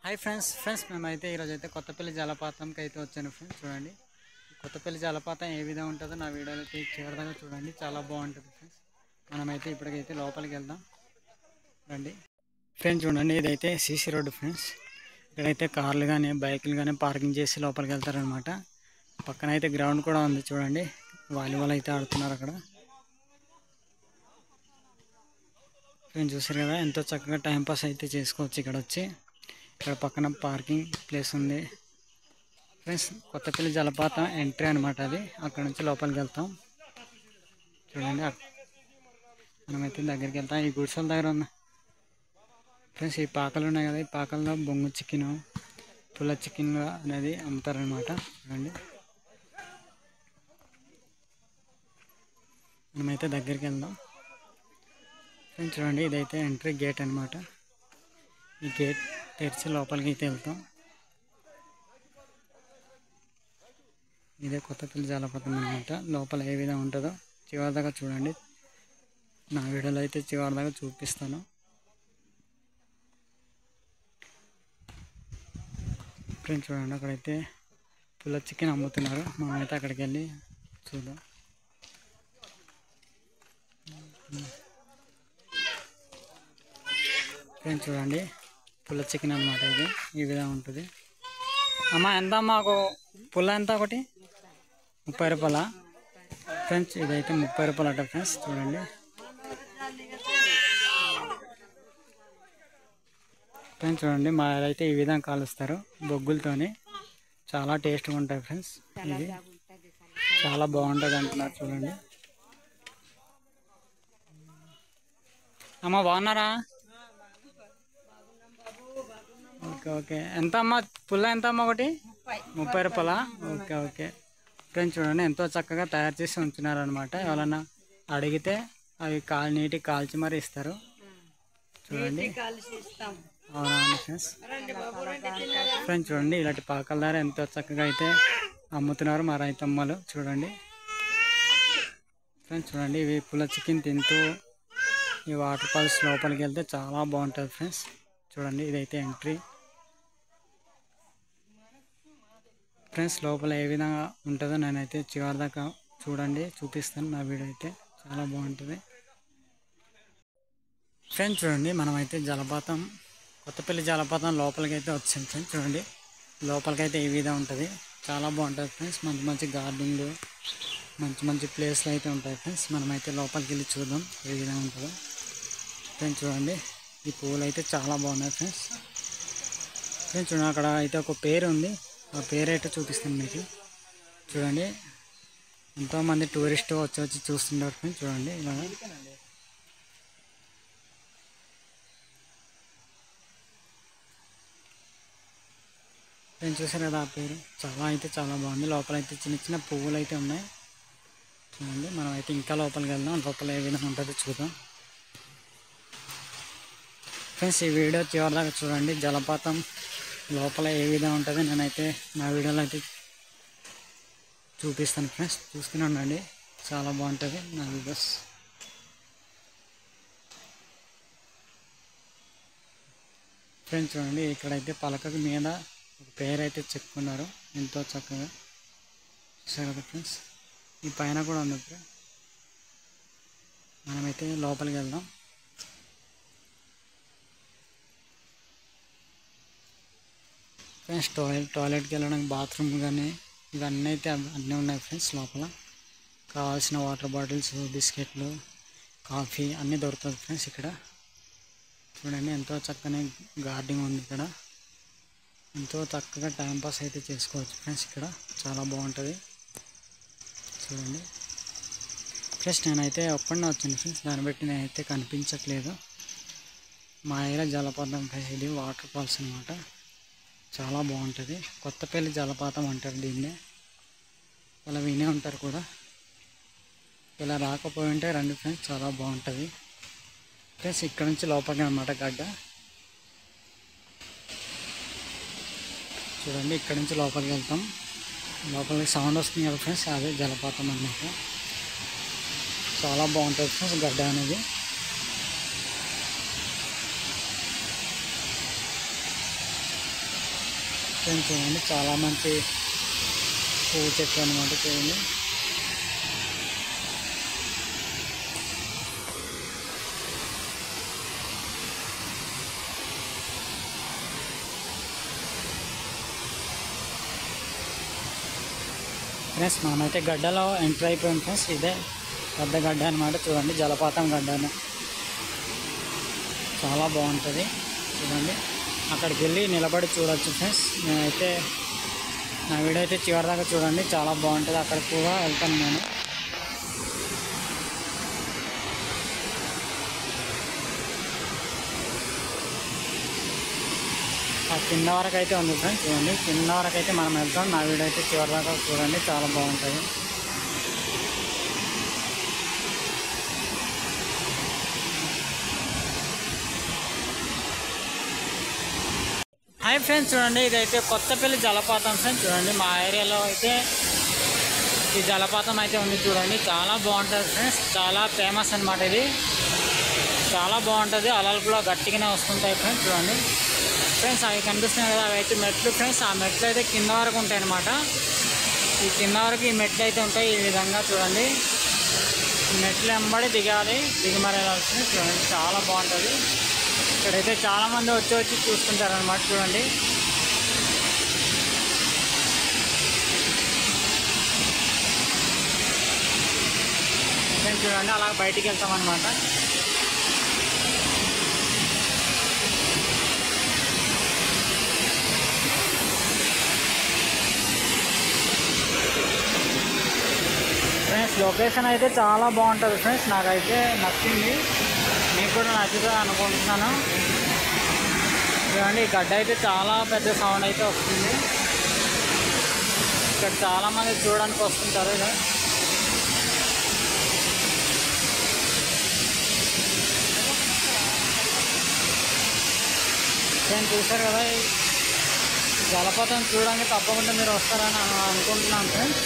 Hi friends మేమైతే ఈరోజు అయితే కొత్తపల్లి జలపాతంకి అయితే వచ్చాను ఫ్రెండ్స్. చూడండి కొత్తపల్లి జలపాతం ఏ విధంగా ఉంటుందో నా వీడియోలో అయితే చివరిదాకా చూడండి, చాలా బాగుంటుంది ఫ్రెండ్స్. మనమైతే ఇప్పటికైతే లోపలికి వెళ్దాం రండి ఫ్రెండ్స్. చూడండి ఇదైతే సీసీ రోడ్డు ఫ్రెండ్స్. ఇక్కడైతే కార్లు కానీ బైకులు కానీ పార్కింగ్ చేసి లోపలికి వెళ్తారనమాట. పక్కన అయితే గ్రౌండ్ కూడా ఉంది చూడండి, వాలీబాల్ అయితే ఆడుతున్నారు అక్కడ ఫ్రెండ్స్. చూసారు కదా ఎంతో చక్కగా టైంపాస్ అయితే చేసుకోవచ్చు ఇక్కడ వచ్చి. ఇక్కడ పక్కన పార్కింగ్ ప్లేస్ ఉంది ఫ్రెండ్స్. కొత్తపల్లి జలపాతం ఎంట్రీ అనమాట అది. అక్కడ నుంచి లోపలికి వెళ్తాం చూడండి. మనమైతే దగ్గరికి వెళ్తాం. ఈ గుడిసెల దగ్గర ఉన్న ఫ్రెండ్స్ ఈ పాకలు ఉన్నాయి కదా, ఈ పాకల్లో బొంగు చికెన్ పుల్ల చికెన్ అనేది అమ్ముతారనమాట. చూడండి మనమైతే దగ్గరికి వెళ్దాం ఫ్రెండ్స్. చూడండి ఇదైతే ఎంట్రీ గేట్ అనమాట. ఈ గేట్ తెరిచి లోపలికి అయితే వెళ్తాం. ఇదే కొత్తపల్లి జలపాతం అనమాట. లోపల ఏ విధంగా ఉంటుందో చివరిదాకా చూడండి. నా వీడియోలో అయితే చివరిదాకా చూపిస్తాను ఫ్రెండ్స్. చూడండి అక్కడైతే పుల్ల చికెన్ అమ్ముతున్నారు. మనమైతే అక్కడికి వెళ్ళి చూద్దాం ఫ్రెండ్స్. చూడండి పుల్ల చికెన్ అనమాట ఇది. ఈ విధంగా ఉంటుంది. అమ్మ ఎంత మాకు పుల్ల ఎంత? ఒకటి 30 రూపాయల ఫ్రెండ్స్. ఇదైతే 30 రూపాయలు అట ఫ్రెండ్స్. చూడండి ఫ్రెండ్స్. చూడండి మా అయితే ఈ విధంగా కాలుస్తారు బొగ్గులతోని. చాలా టేస్ట్గా ఉంటాయి ఫ్రెండ్స్. ఇది చాలా బాగుంటుంది అంటున్నారు చూడండి. అమ్మ బాగున్నారా? Okay okay. ఎంత అమ్మ పుల్ల? ఎంత అమ్మ? ఒకటి 30 రూపాయల. Okay okay friends. చూడండి ఎంతో చక్కగా తయారు చేసి ఉంచున్నారు అనమాట. ఎవరన్నా అడిగితే అవి నీటికి కాల్చి మరి ఇస్తారు చూడండి. అవునవును ఫ్రెండ్స్. ఫ్రెండ్స్ చూడండి ఇలాంటి పాకల ద్వారా ఎంతో చక్కగా అయితే అమ్ముతున్నారు మా రైతమ్మలు చూడండి ఫ్రెండ్స్. చూడండి ఇవి పుల్ల చికెన్ తింటూ ఈ వాటర్ ఫాల్స్ లోపలికి వెళ్తే చాలా బాగుంటుంది ఫ్రెండ్స్. చూడండి ఇదైతే ఎంట్రీ ఫ్రెండ్స్. లోపల ఏ విధంగా ఉంటుందో నేనైతే చివరిదాకా చూడండి చూపిస్తాను. నా వీడియో అయితే చాలా బాగుంటుంది ఫ్రెండ్స్. చూడండి మనమైతే జలపాతం కొత్తపల్లి జలపాతం లోపలికి అయితే వచ్చాం ఫ్రెండ్స్. చూడండి లోపలికైతే ఈ విధంగా ఉంటుంది. చాలా బాగుంటుంది ఫ్రెండ్స్. మంచి మంచి గార్డెన్లు మంచి మంచి ప్లేస్లు అయితే ఉంటాయి ఫ్రెండ్స్. మనమైతే లోపలికి వెళ్ళి చూద్దాం ఏ విధంగా ఉంటుందో ఫ్రెండ్స్. చూడండి ఈ పువ్వులు అయితే చాలా బాగున్నాయి ఫ్రెండ్స్. ఫ్రెండ్స్ చూడండి అక్కడ అయితే ఒక పేరు ఉంది. ఆ పేరు అయితే చూపిస్తాను మీకు. చూడండి ఎంతోమంది టూరిస్ట్ వచ్చి చూస్తుంటారు ఫ్రెండ్స్. చూడండి ఇలా ఫ్రెండ్స్. చూసారు కదా ఆ పేరు. చాలా బాగుంది. లోపల అయితే చిన్న చిన్న పువ్వులు అయితే ఉన్నాయి చూడండి. మనం అయితే ఇంకా లోపలికి వెళ్దాం. లోపల ఏ విధంగా ఉంటుందో చూద్దాం ఫ్రెండ్స్. ఈ వీడియో చివరిదాకా చూడండి. జలపాతం లోపల ఏ విధంగా ఉంటుంది నేనైతే నా వీడియోలో అయితే చూపిస్తాను ఫ్రెండ్స్. చూస్తూనే ఉండండి, చాలా బాగుంటుంది నా వీడియోస్. ఫ్రెండ్స్ చూడండి ఇక్కడైతే పలక మీద ఒక పేరు అయితే చెప్పుకున్నారు ఎంతో చక్కగా. చూసారు కదా ఫ్రెండ్స్. ఈ పైన కూడా ఉంది. మనమైతే లోపలికి వెళ్దాం ఫ్రెండ్స్. టాయిలెట్కి వెళ్ళడానికి బాత్రూమ్ కానీ ఇవన్నీ అయితే అన్నీ ఉన్నాయి ఫ్రెండ్స్. లోపల కావాల్సిన వాటర్ బాటిల్స్ బిస్కెట్లు కాఫీ అన్నీ దొరుకుతుంది ఫ్రెండ్స్ ఇక్కడ. చూడండి ఎంతో చక్కని గార్డెన్ ఉంది ఇక్కడ. ఎంతో చక్కగా టైంపాస్ అయితే చేసుకోవచ్చు ఫ్రెండ్స్. ఇక్కడ చాలా బాగుంటుంది చూడండి ఫ్రెండ్స్. నేనైతే ఒక్కడినే వచ్చాను ఫ్రెండ్స్. దాన్ని బట్టి నేనైతే కనిపించట్లేదు. మా ఏరియా జలపాతం ఫ్రెండ్స్. ఇది వాటర్ ఫాల్స్ అనమాట. చాలా బాగుంటుంది. కొత్తపల్లి జలపాతం అంటారు దీన్నే. ఇలా వినే ఉంటారు కూడా. ఇలా రాకపోయి ఉంటే రండి ఫ్రెండ్స్, చాలా బాగుంటుంది ఫ్రెండ్స్. ఇక్కడ నుంచి లోపలికి అనమాట గడ్డ. చూడండి ఇక్కడ నుంచి లోపలికి వెళ్తాం. లోపలికి సౌండ్ వస్తుంది కదా ఫ్రెండ్స్, అదే జలపాతం అన్నమాట. చాలా బాగుంటుంది ఫ్రెండ్స్ గడ్డ అనేది. ఫ్రెండ్స్ చూడండి చాలా మంచి పువ్వు చెట్టు అనమాట. చూడండి ఫ్రెండ్స్ మనమైతే గడ్డలో ఎంటర్ అయిపోయాం ఫ్రెండ్స్. ఇదే పెద్ద గడ్డ అనమాట. చూడండి జలపాతం గడ్డ చాలా బాగుంటుంది. చూడండి అక్కడికి వెళ్ళి నిలబడి చూడవచ్చు ఫ్రెండ్స్. నేనైతే నా వీడియో అయితే చివరి దాకా చూడండి, చాలా బాగుంటుంది. అక్కడికి కూడా వెళ్తాను నేను. ఆ కింద వరకు అయితే ఉంది ఫ్రెండ్స్. చూడండి కింద వరకు అయితే మనం వెళ్తాం. నా వీడియో అయితే చివరి దాకా చూడండి, చాలా బాగుంటుంది. హాయ్ ఫ్రెండ్స్ చూడండి, ఇదైతే కొత్తపల్లి జలపాతం ఫ్రెండ్స్. చూడండి మా ఏరియాలో అయితే ఈ జలపాతం అయితే ఉంది. చూడండి చాలా బాగుంటుంది ఫ్రెండ్స్, చాలా ఫేమస్ అనమాట. ఇది చాలా బాగుంటుంది. అలలు కూడా గట్టిగానే వస్తుంటాయి ఫ్రెండ్స్. చూడండి ఫ్రెండ్స్ అవి కనిపిస్తున్నాయి కదా, అవి అయితే మెట్లు ఫ్రెండ్స్. ఆ మెట్లు అయితే కింద వరకు ఉంటాయి అన్నమాట. ఈ కింద వరకు ఈ మెట్లు అయితే ఉంటాయి ఈ విధంగా. చూడండి ఈ మెట్లు వెంబడి దిగాలి, దిగి మరి వెళ్ళాల్సింది. చూడండి చాలా బాగుంటుంది. ఇక్కడైతే చాలామంది వచ్చి చూస్తుంటారు అన్నమాట. చూడండి చూడండి అలా బయటికి వెళ్తామన్నమాట. ఫ్రెండ్స్ లొకేషన్ అయితే చాలా బాగుంటుంది ఫ్రెండ్స్. నాకైతే నచ్చింది, మీకు కూడా నచ్చుతుంది అనుకుంటున్నాను. చూడండి ఈ గడ్డ అయితే చాలా పెద్ద సౌండ్ అయితే వస్తుంది. ఇక్కడ చాలామంది చూడడానికి వస్తుంటారు. ఇలా నేను చూసారు కదా, జలపాతం చూడడానికి తప్పకుండా మీరు వస్తారని అనుకుంటున్నాను ఫ్రెండ్స్.